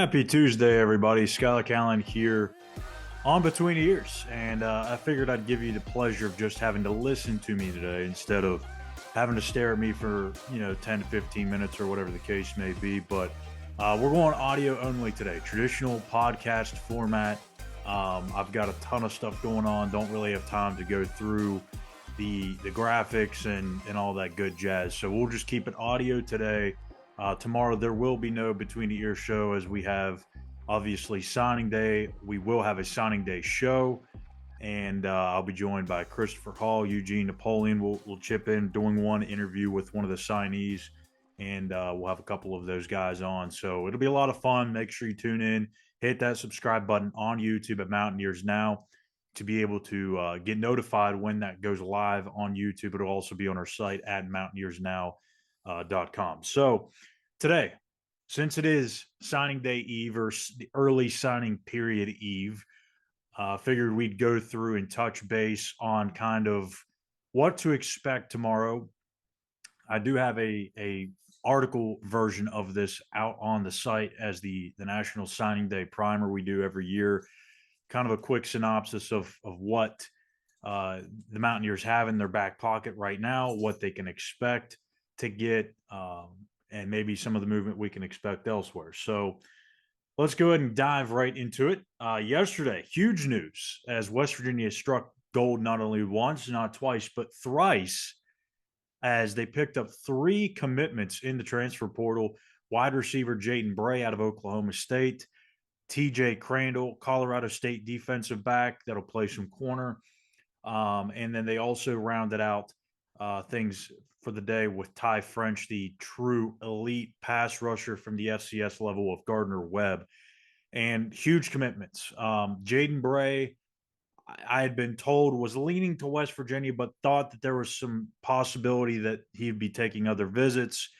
Happy Tuesday, everybody. Schuyler Callihan here on Between Ears. And I figured I'd give you the pleasure of just having to listen to me today instead of having to stare at me for, 10 to 15 minutes or whatever the case may be. But we're going audio only today, traditional podcast format. I've got a ton of stuff going on. Don't really have time to go through the graphics and all that good jazz. So we'll just keep it audio today. Tomorrow there will be no Between the Ears show as we have obviously signing day. We will have a signing day show, and I'll be joined by Christopher Hall, Eugene Napoleon. We'll chip in doing one interview with one of the signees, and we'll have a couple of those guys on. So it'll be a lot of fun. Make sure you tune in. Hit that subscribe button on YouTube at Mountaineers Now to be able to get notified when that goes live on YouTube. It'll also be on our site at mountaineersnow.com. So today, since it is signing day eve or the early signing period eve, figured we'd go through and touch base on kind of what to expect tomorrow. I do have a article version of this out on the site as the National Signing Day primer we do every year. Kind of a quick synopsis of what the Mountaineers have in their back pocket right now, what they can expect to get, and maybe some of the movement we can expect elsewhere. So let's go ahead and dive right into it. Yesterday, huge news as West Virginia struck gold not only once, not twice, but thrice as they picked up three commitments in the transfer portal. Wide receiver Jaden Bray out of Oklahoma State, TJ Crandall, Colorado State defensive back that'll play some corner. And then they also rounded out things for the day with Ty French, the true elite pass rusher from the FCS level of Gardner Webb, and huge commitments. Jaden Bray, I had been told was leaning to West Virginia, but thought that there was some possibility that he'd be taking other visits.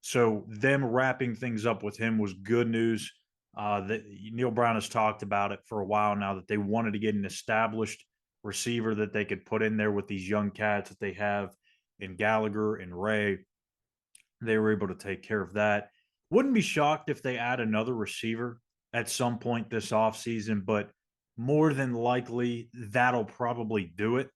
So them wrapping things up with him was good news. That Neil Brown has talked about it for a while now that they wanted to get an established receiver that they could put in there with these young cats that they have in Gallagher and Ray. They were able to take care of that. Wouldn't be shocked if they add another receiver at some point this offseason, but more than likely that'll probably do it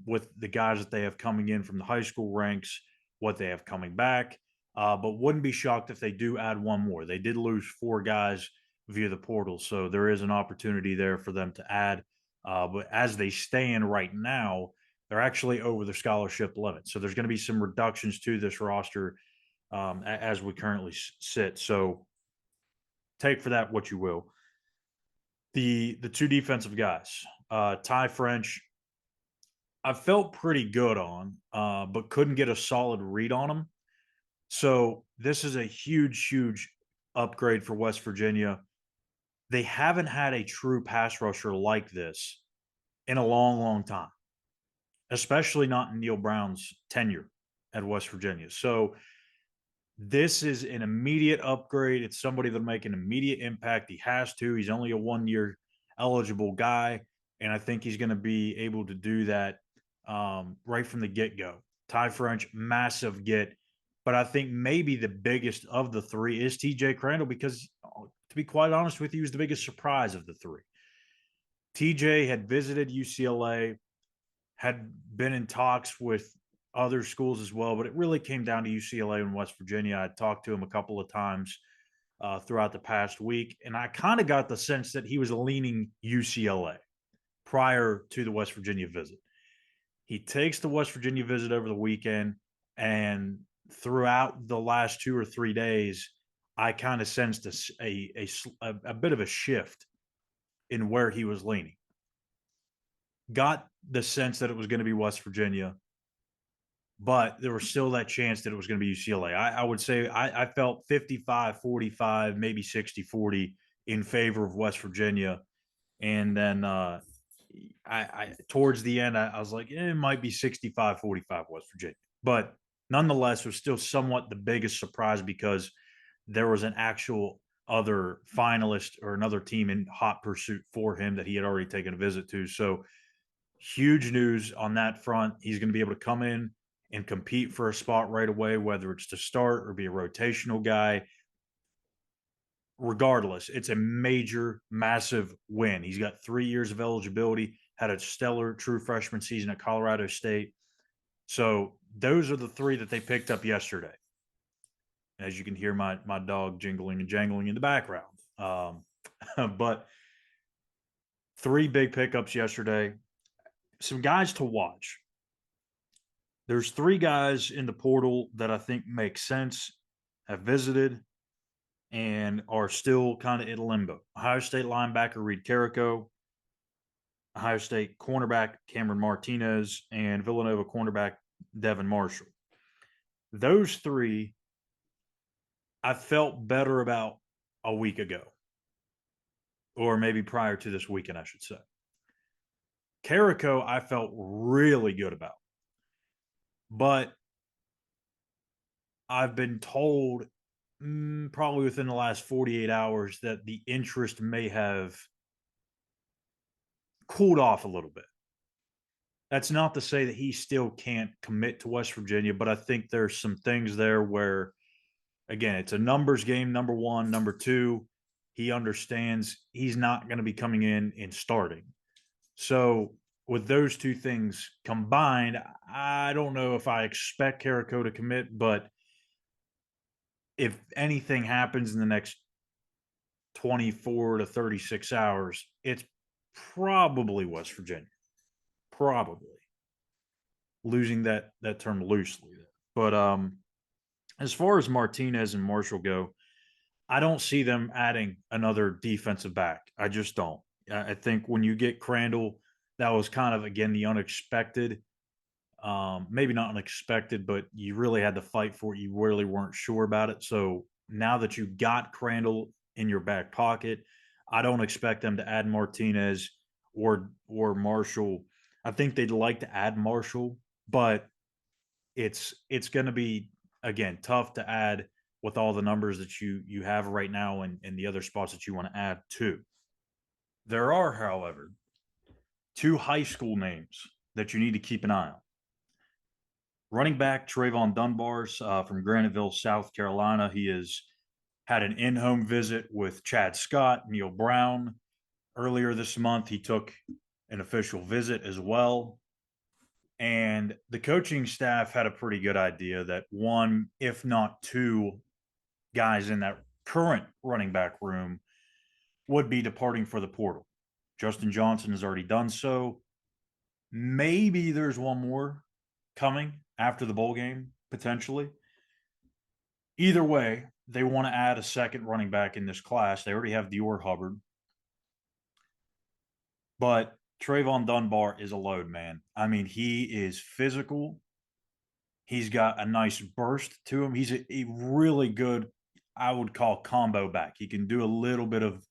with the guys that they have coming in from the high school ranks, what they have coming back. But wouldn't be shocked if they do add one more. They did lose four guys via the portal, so there is an opportunity there for them to add. But as they stand right now, they're actually over the scholarship limit. So there's going to be some reductions to this roster as we currently sit. So take for that what you will. The two defensive guys, Ty French, I felt pretty good on, but couldn't get a solid read on him. So this is a huge, huge upgrade for West Virginia. They haven't had a true pass rusher like this in a long, long time, especially not in Neil Brown's tenure at West Virginia. So this is an immediate upgrade. It's somebody that'll make an immediate impact. He has to. He's only a 1 year eligible guy, and I think he's going to be able to do that right from the get go. Ty French, massive get, but I think maybe the biggest of the three is TJ Crandall because, to be quite honest with you, he's the biggest surprise of the three. TJ had visited UCLA, had been in talks with other schools as well, but it really came down to UCLA and West Virginia. I talked to him a couple of times throughout the past week, and I kind of got the sense that he was leaning UCLA prior to the West Virginia visit. He takes the West Virginia visit over the weekend, and throughout the last 2 or 3 days, I kind of sensed a bit of a shift in where he was leaning. Got the sense that it was going to be West Virginia, but there was still that chance that it was going to be UCLA. I would say I felt 55-45, maybe 60-40 in favor of West Virginia. And then I towards the end, I was like, it might be 65-45 West Virginia. But nonetheless, it was still somewhat the biggest surprise because there was an actual other finalist or another team in hot pursuit for him that he had already taken a visit to. So huge news on that front. He's going to be able to come in and compete for a spot right away, whether it's to start or be a rotational guy. regardless, it's a major, massive win. He's got 3 years of eligibility, had a stellar true freshman season at Colorado State. So those are the three that they picked up yesterday. As you can hear my dog jingling and jangling in the background. But three big pickups yesterday. Some guys to watch. There's three guys in the portal that I think make sense, have visited, and are still kind of in limbo. Ohio State linebacker Reed Carrico, Ohio State cornerback Cameron Martinez, and Villanova cornerback Devin Marshall. Those three I felt better about a week ago, or maybe prior to this weekend, I should say. Carrico, I felt really good about, but I've been told probably within the last 48 hours that the interest may have cooled off a little bit. That's not to say that he still can't commit to West Virginia, but I think there's some things there where, again, it's a numbers game, number one. Number two, he understands he's not going to be coming in and starting. So, with those two things combined, I don't know if I expect Carrico to commit, but if anything happens in the next 24 to 36 hours, it's probably West Virginia. Probably. Losing that term loosely. But as far as Martinez and Marshall go, I don't see them adding another defensive back. I just don't. I think when you get Crandall, that was kind of again the unexpected. Maybe not unexpected, but you really had to fight for it. You really weren't sure about it. So now that you got Crandall in your back pocket, I don't expect them to add Martinez or Marshall. I think they'd like to add Marshall, but it's going to be again tough to add with all the numbers that you have right now and the other spots that you want to add to. There are, however, two high school names that you need to keep an eye on. Running back Trayvon Dunbars from Graniteville, South Carolina. He has had an in-home visit with Chad Scott, Neil Brown. Earlier this month, he took an official visit as well. And the coaching staff had a pretty good idea that one, if not two, guys in that current running back room would be departing for the portal. Justin Johnson has already done so. Maybe there's one more coming after the bowl game, potentially. Either way, they want to add a second running back in this class. They already have Dior Hubbard. But Trayvon Dunbar is a load, man. I mean, he is physical. He's got a nice burst to him. He's a really good, I would call, combo back. He can do a little bit of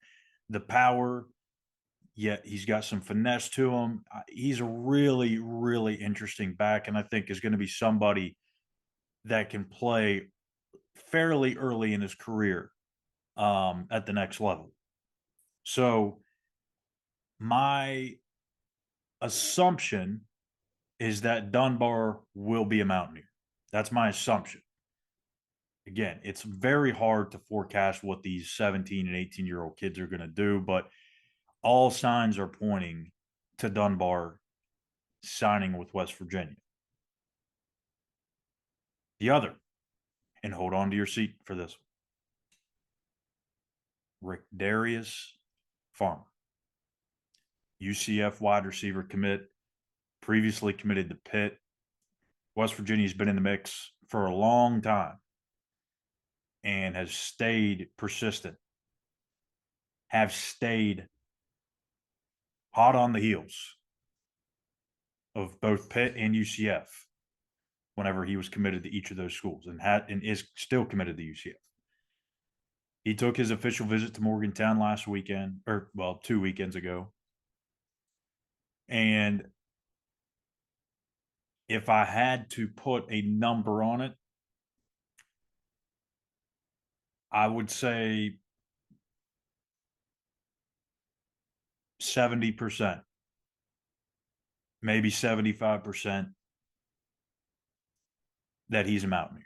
the power, yet he's got some finesse to him. He's a really, really interesting back, and I think is going to be somebody that can play fairly early in his career at the next level. So my assumption is that Dunbar will be a Mountaineer. That's my assumption. Again, it's very hard to forecast what these 17 and 18-year-old kids are going to do, but all signs are pointing to Dunbar signing with West Virginia. The other, and hold on to your seat for this one, Rick Darius Farmer, UCF wide receiver commit, previously committed to Pitt. West Virginia's been in the mix for a long time and has stayed persistent, have stayed hot on the heels of both Pitt and UCF whenever he was committed to each of those schools and is still committed to UCF. He took his official visit to Morgantown last weekend, or well, 2 weekends ago. And if I had to put a number on it, I would say 70%, maybe 75% that he's a Mountaineer.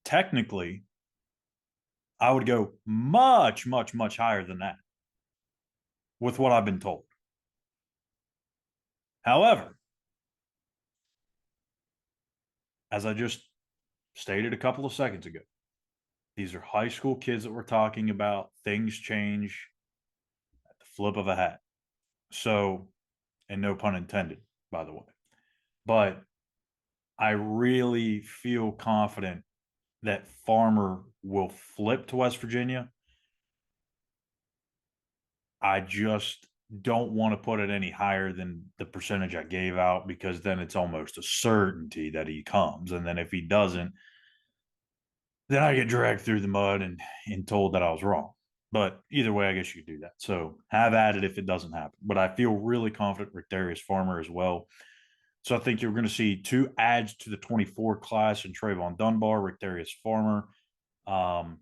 Technically, I would go much, much, much higher than that with what I've been told. However, as I just stated a couple of seconds ago, these are high school kids that we're talking about. Things change at the flip of a hat. So, and no pun intended, by the way. But I really feel confident that Farmer will flip to West Virginia. I just don't want to put it any higher than the percentage I gave out because then it's almost a certainty that he comes. And then if he doesn't, then I get dragged through the mud and told that I was wrong. But either way, I guess you could do that. So have at it if it doesn't happen. But I feel really confident Rick Darius Farmer as well. So I think you're going to see 2 adds to the 24 class in Trayvon Dunbar, Rick Darius Farmer. Um,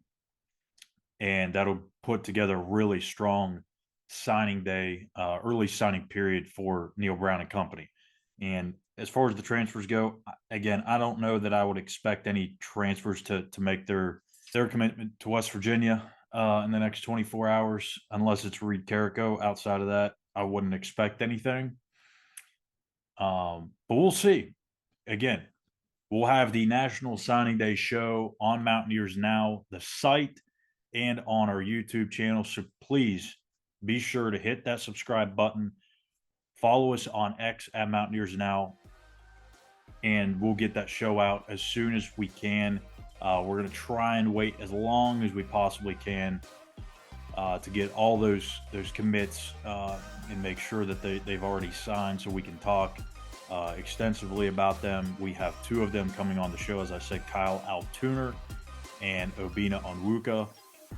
and that'll put together a really strong signing day, early signing period for Neil Brown and company. And as far as the transfers go, again, I don't know that I would expect any transfers to make their commitment to West Virginia in the next 24 hours, unless it's Reed Carrico. Outside of that, I wouldn't expect anything. But we'll see. Again, we'll have the National Signing Day show on Mountaineers Now, the site, and on our YouTube channel. So please be sure to hit that subscribe button. Follow us on X at Mountaineers Now, and we'll get that show out as soon as we can. We're going to try and wait as long as we possibly can to get all those commits and make sure that they've already signed so we can talk extensively about them. We have 2 of them coming on the show, as I said, Kyle Altuner and Obina Onwuka.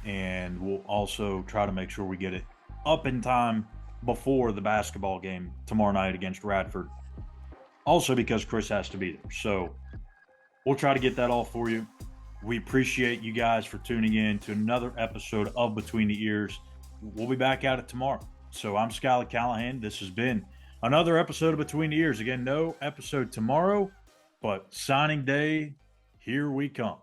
And we'll also try to make sure we get it up in time before the basketball game tomorrow night against Radford. Also because Chris has to be there. So we'll try to get that all for you. We appreciate you guys for tuning in to another episode of Between the Ears. We'll be back at it tomorrow. So I'm Schuyler Callihan. This has been another episode of Between the Ears. Again, no episode tomorrow, but signing day, here we come.